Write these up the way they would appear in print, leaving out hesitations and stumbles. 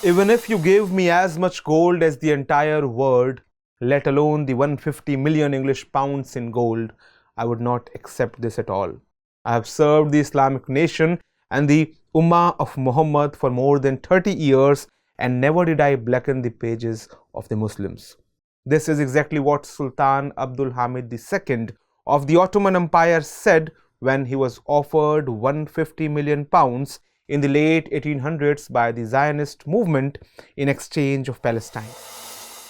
Even if you gave me as much gold as the entire world, let alone the 150 million English pounds in gold, I would not accept this at all. I have served the Islamic nation and the Ummah of Muhammad for more than 30 years and never did I blacken the pages of the Muslims. This is exactly what Sultan Abdul Hamid II of the Ottoman Empire said when he was offered 150 million pounds in the late 1800s by the Zionist movement in exchange of Palestine.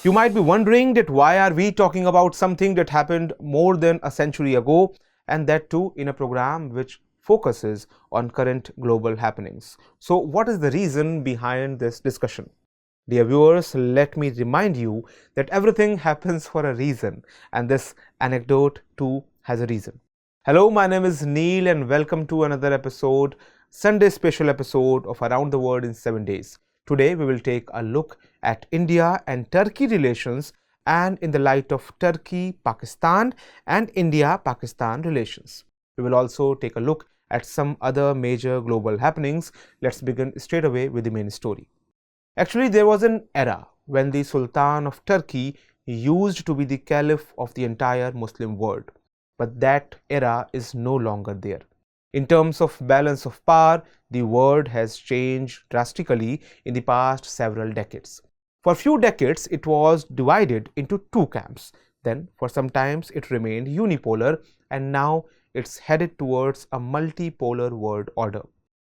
You might be wondering that why are we talking about something that happened more than a century ago, and that too in a program which focuses on current global happenings. So what is the reason behind this discussion? Dear viewers, let me remind you that everything happens for a reason, and this anecdote too has a reason. Hello, my name is Neel and welcome to another episode, Sunday special episode of Around the World in 7 days. Today we will take a look at India and Turkey relations, and in the light of Turkey-Pakistan and India-Pakistan relations. We will also take a look at some other major global happenings. Let's begin straight away with the main story. Actually, there was an era when the Sultan of Turkey used to be the Caliph of the entire Muslim world. But that era is no longer there. In terms of balance of power, the world has changed drastically in the past several decades. For a few decades, it was divided into two camps. Then, for some times, it remained unipolar, and now it's headed towards a multipolar world order.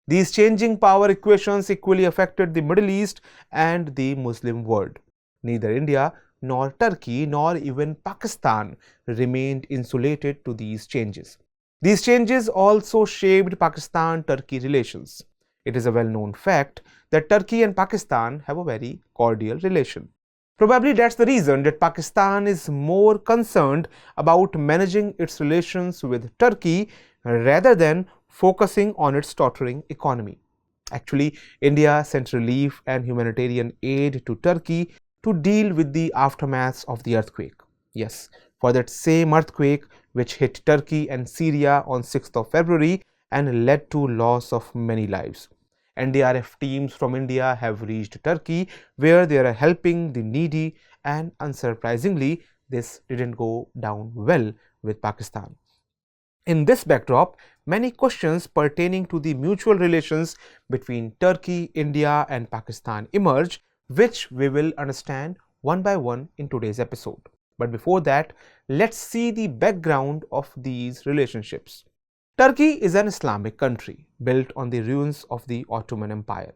These changing power equations equally affected the Middle East and the Muslim world. Neither India nor Turkey nor even Pakistan remained insulated to these changes. These changes also shaped Pakistan-Turkey relations. It is a well-known fact that Turkey and Pakistan have a very cordial relation. Probably that's the reason that Pakistan is more concerned about managing its relations with Turkey rather than focusing on its tottering economy. Actually, India sent relief and humanitarian aid to Turkey to deal with the aftermath of the earthquake. Yes, for that same earthquake which hit Turkey and Syria on 6th of February and led to loss of many lives. NDRF teams from India have reached Turkey where they are helping the needy, and unsurprisingly, this didn't go down well with Pakistan. In this backdrop, many questions pertaining to the mutual relations between Turkey, India and Pakistan emerge, which we will understand one by one in today's episode. But before that, let's see the background of these relationships. Turkey is an Islamic country built on the ruins of the Ottoman Empire.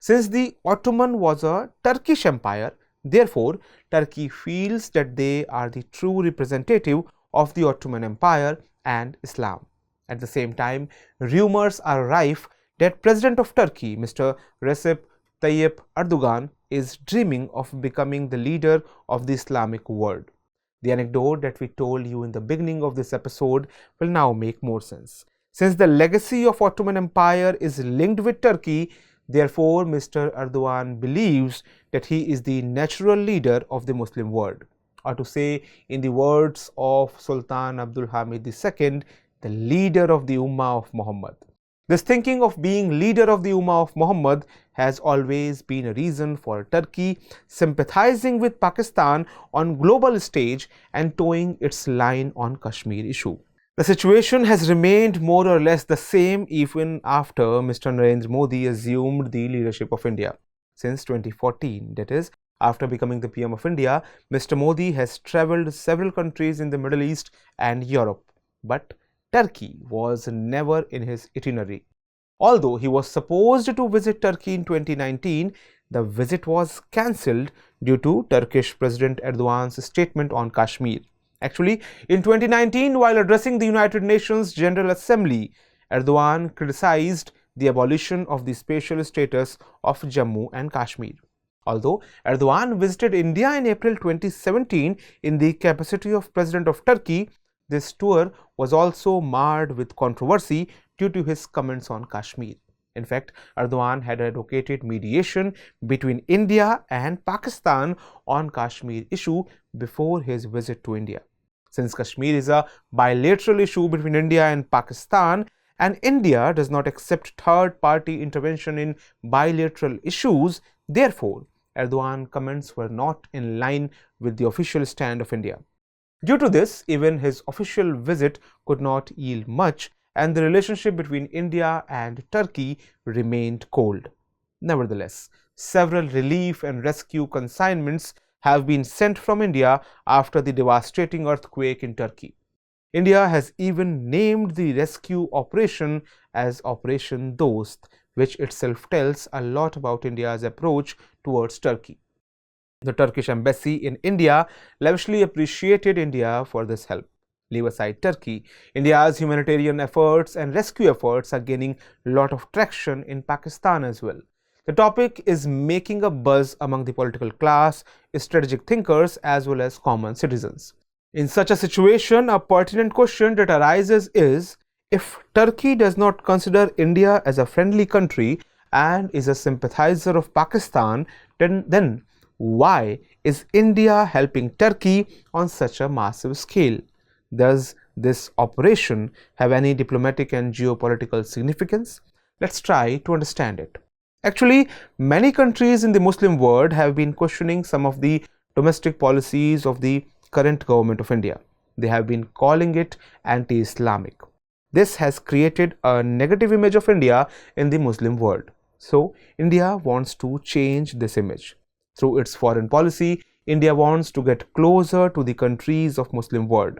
Since the Ottoman was a Turkish empire, therefore Turkey feels that they are the true representative of the Ottoman Empire and Islam. At the same time, rumors are rife that President of Turkey, Mr. Recep Tayyip Erdogan, is dreaming of becoming the leader of the Islamic world. The anecdote that we told you in the beginning of this episode will now make more sense. Since the legacy of Ottoman Empire is linked with Turkey, therefore Mr. Erdogan believes that he is the natural leader of the Muslim world. Or to say in the words of Sultan Abdul Hamid II, the leader of the Ummah of Muhammad. This thinking of being leader of the Ummah of Muhammad has always been a reason for Turkey sympathizing with Pakistan on global stage and towing its line on Kashmir issue. The situation has remained more or less the same even after Mr. Narendra Modi assumed the leadership of India. Since 2014, that is, after becoming the PM of India, Mr. Modi has travelled several countries in the Middle East and Europe. But Turkey was never in his itinerary. Although he was supposed to visit Turkey in 2019, the visit was cancelled due to Turkish President Erdogan's statement on Kashmir. Actually, in 2019, while addressing the United Nations General Assembly, Erdogan criticized the abolition of the special status of Jammu and Kashmir. Although Erdogan visited India in April 2017 in the capacity of President of Turkey, this tour was also marred with controversy due to his comments on Kashmir. In fact, Erdogan had advocated mediation between India and Pakistan on Kashmir issue before his visit to India. Since Kashmir is a bilateral issue between India and Pakistan, and India does not accept third-party intervention in bilateral issues. Therefore, Erdogan's comments were not in line with the official stand of India. Due to this, even his official visit could not yield much, and the relationship between India and Turkey remained cold. Nevertheless, several relief and rescue consignments have been sent from India after the devastating earthquake in Turkey. India has even named the rescue operation as Operation Dost, which itself tells a lot about India's approach towards Turkey. The Turkish embassy in India lavishly appreciated India for this help. Leave aside Turkey, India's humanitarian efforts and rescue efforts are gaining a lot of traction in Pakistan as well. The topic is making a buzz among the political class, strategic thinkers, as well as common citizens. In such a situation, a pertinent question that arises is, if Turkey does not consider India as a friendly country and is a sympathizer of Pakistan, then why is India helping Turkey on such a massive scale? Does this operation have any diplomatic and geopolitical significance? Let's try to understand it. Actually, many countries in the Muslim world have been questioning some of the domestic policies of the current government of India. They have been calling it anti-Islamic. This has created a negative image of India in the Muslim world. So, India wants to change this image. Through its foreign policy, India wants to get closer to the countries of Muslim world.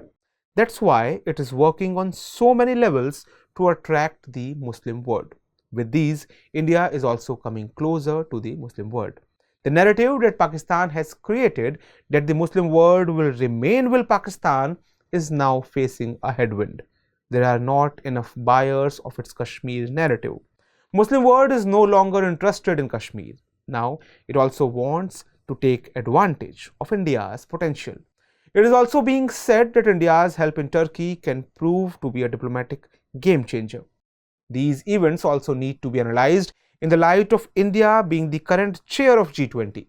That's why it is working on so many levels to attract the Muslim world. With these, India is also coming closer to the Muslim world. The narrative that Pakistan has created that the Muslim world will remain with Pakistan is now facing a headwind. There are not enough buyers of its Kashmir narrative. Muslim world is no longer interested in Kashmir. Now, it also wants to take advantage of India's potential. It is also being said that India's help in Turkey can prove to be a diplomatic game changer. These events also need to be analyzed in the light of India being the current chair of G20.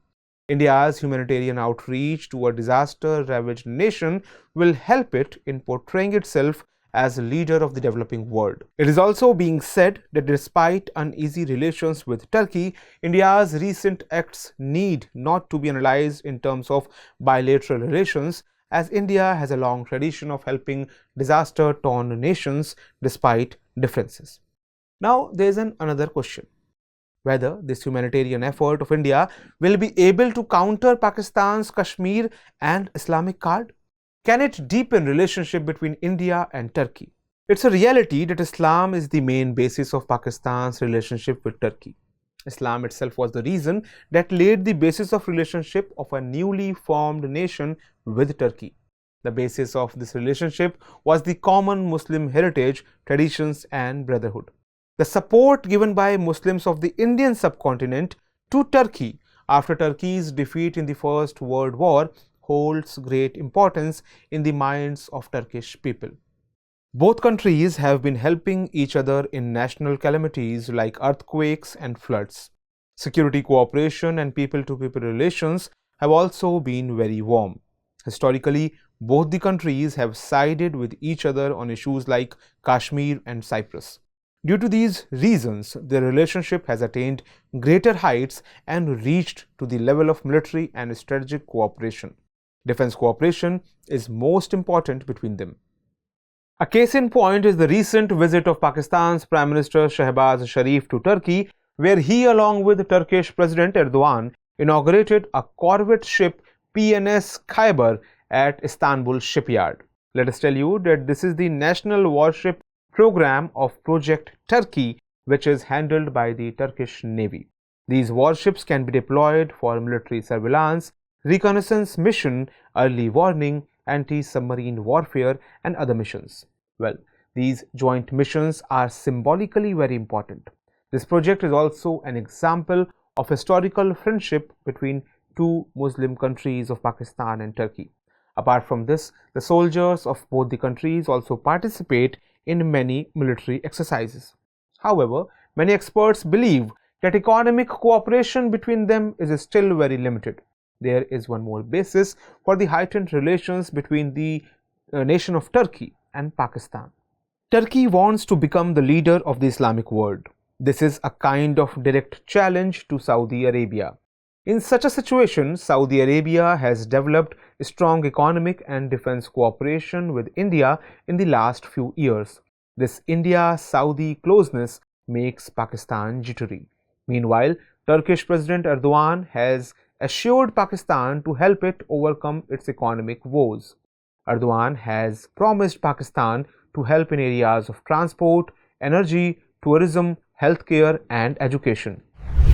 India's humanitarian outreach to a disaster-ravaged nation will help it in portraying itself as a leader of the developing world. It is also being said that despite uneasy relations with Turkey, India's recent acts need not to be analyzed in terms of bilateral relations, as India has a long tradition of helping disaster-torn nations despite differences. Now, there is another question: whether this humanitarian effort of India will be able to counter Pakistan's Kashmir and Islamic card? Can it deepen relationship between India and Turkey? It's a reality that Islam is the main basis of Pakistan's relationship with Turkey. Islam itself was the reason that laid the basis of relationship of a newly formed nation with Turkey. The basis of this relationship was the common Muslim heritage, traditions, and brotherhood. The support given by Muslims of the Indian subcontinent to Turkey after Turkey's defeat in the First World War holds great importance in the minds of Turkish people. Both countries have been helping each other in national calamities like earthquakes and floods. Security cooperation and people-to-people relations have also been very warm. Historically, both the countries have sided with each other on issues like Kashmir and Cyprus. Due to these reasons, their relationship has attained greater heights and reached to the level of military and strategic cooperation. Defense cooperation is most important between them. A case in point is the recent visit of Pakistan's Prime Minister Shehbaz Sharif to Turkey, where he, along with Turkish President Erdogan, inaugurated a corvette ship PNS Khyber at Istanbul shipyard. Let us tell you that this is the national warship program of Project Turkey, which is handled by the Turkish Navy. These warships can be deployed for military surveillance, reconnaissance mission, early warning, anti-submarine warfare, and other missions. Well, these joint missions are symbolically very important. This project is also an example of historical friendship between two Muslim countries of Pakistan and Turkey. Apart from this, the soldiers of both the countries also participate in many military exercises. However, many experts believe that economic cooperation between them is still very limited. There is one more basis for the heightened relations between the nation of Turkey and Pakistan. Turkey wants to become the leader of the Islamic world. This is a kind of direct challenge to Saudi Arabia. In such a situation, Saudi Arabia has developed strong economic and defense cooperation with India in the last few years. This India-Saudi closeness makes Pakistan jittery. Meanwhile, Turkish President Erdogan has assured Pakistan to help it overcome its economic woes. Erdogan has promised Pakistan to help in areas of transport, energy, tourism, healthcare, and education.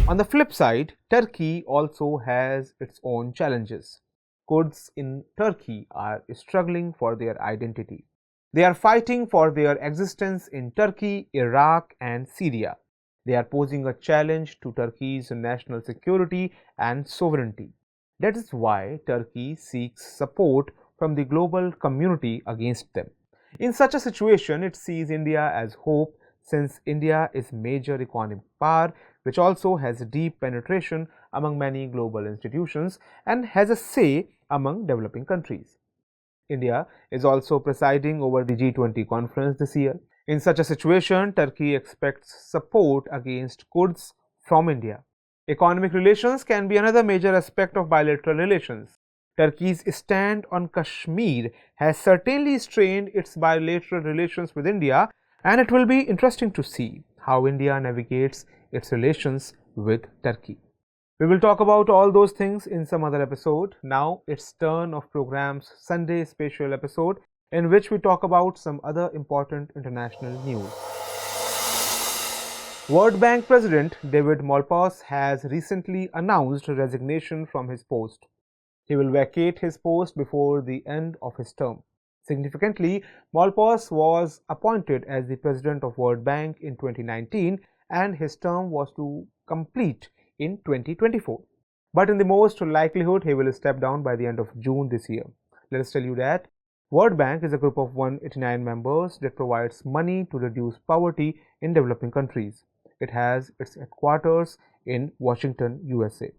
On the flip side, Turkey also has its own challenges. Kurds in Turkey are struggling for their identity. They are fighting for their existence in Turkey, Iraq, and Syria. They are posing a challenge to Turkey's national security and sovereignty. That is why Turkey seeks support from the global community against them. In such a situation, it sees India as hope, since India is a major economic power which also has deep penetration among many global institutions and has a say among developing countries. India is also presiding over the G20 conference this year. In such a situation, Turkey expects support against Kurds from India. Economic relations can be another major aspect of bilateral relations. Turkey's stand on Kashmir has certainly strained its bilateral relations with India, and it will be interesting to see how India navigates its relations with Turkey. We will talk about all those things in some other episode. Now it's turn of program's Sunday special episode, in which we talk about some other important international news. World Bank President David Malpass has recently announced resignation from his post. He will vacate his post before the end of his term. Significantly, Malpass was appointed as the president of World Bank in 2019 and his term was to complete in 2024. But in the most likelihood, he will step down by the end of June this year. Let us tell you that World Bank is a group of 189 members that provides money to reduce poverty in developing countries. It has its headquarters in Washington, USA.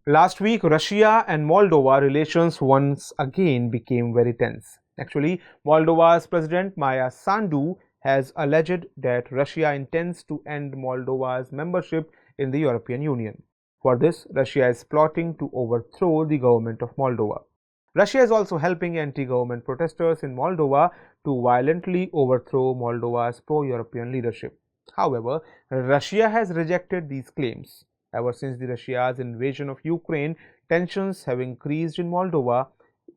Last week, Russia and Moldova relations once again became very tense. Actually, Moldova's President Maya Sandu has alleged that Russia intends to end Moldova's membership in the European Union. For this, Russia is plotting to overthrow the government of Moldova. Russia is also helping anti-government protesters in Moldova to violently overthrow Moldova's pro-European leadership. However, Russia has rejected these claims. Ever since Russia's invasion of Ukraine, tensions have increased in Moldova,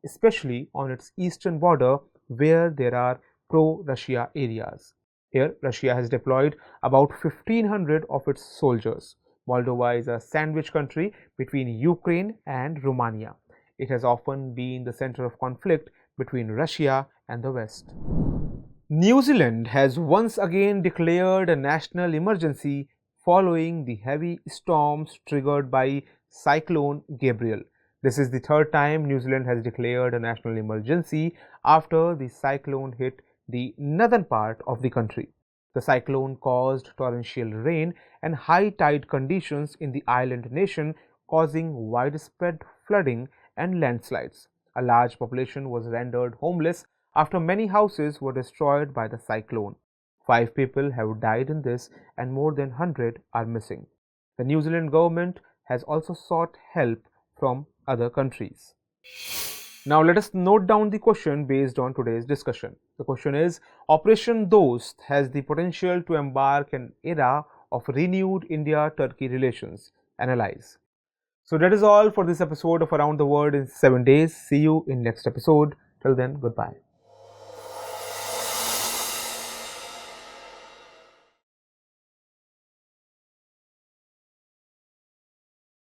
especially on its eastern border where there are pro-Russia areas. Here, Russia has deployed about 1,500 of its soldiers. Moldova is a sandwich country between Ukraine and Romania. It has often been the center of conflict between Russia and the West. New Zealand has once again declared a national emergency following the heavy storms triggered by Cyclone Gabriel. This is the third time New Zealand has declared a national emergency after the cyclone hit the northern part of the country. The cyclone caused torrential rain and high tide conditions in the island nation, causing widespread flooding and landslides. A large population was rendered homeless after many houses were destroyed by the cyclone. 5 people have died in this and more than 100 are missing. The New Zealand government has also sought help from other countries. Now let us note down the question based on today's discussion. The question is, Operation Dost has the potential to embark an era of renewed India-Turkey relations. Analyze. So that is all for this episode of Around the World in 7 days. See you in next episode. Till then, goodbye.